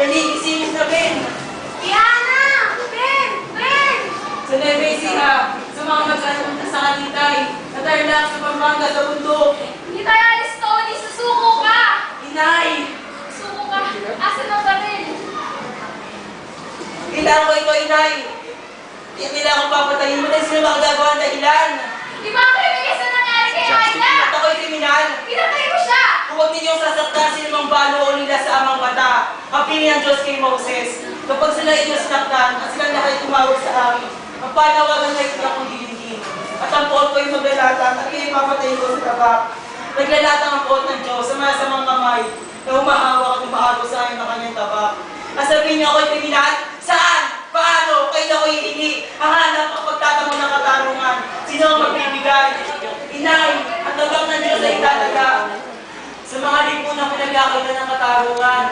Dali, isinis na, Ben! Diana! Ben! Ben! Sa Nueva Ecija, sa mga magkasunta sa Kalitay, sa Tarlac, sa Pampanga, sa bundok. Hindi tayo alis, Tony! Susuko ka! Inay! Susuko ka! Asan ang baril? Kailangan ko ito, Inay! Kailangan kong papatayin mo dahil sino makagagawa ng dahilan. Di ba ang kriminal sa nangyari kay Aida? At ako'y kriminal. Pinatay mo siya! Huwag ninyong sasaktan sinumang balo o nila sa amang mata. Kapili ang Diyos kay Moses. Kapag sila inyo sinaktan at silang lahat tumawag sa akin, magpanawagan na ito akong dilingin. At ang puot ko ay maglalatang at kayo papatayin ko sa tabak. Naglalatang ang puot ng Diyos sa masamang kamay na humahawak at umahago sa akin ng kanyang tabak. Kasabihin niyo ako'y kriminal? Saan? Paano? Kailan ko hihingi? Ang hanap ang pagtatamo ng katarungan. Sino ang magbibigay? Inay, ang tabak ng Diyos ay itataga. Sa mga lipunang pinagkakita ng katarungan,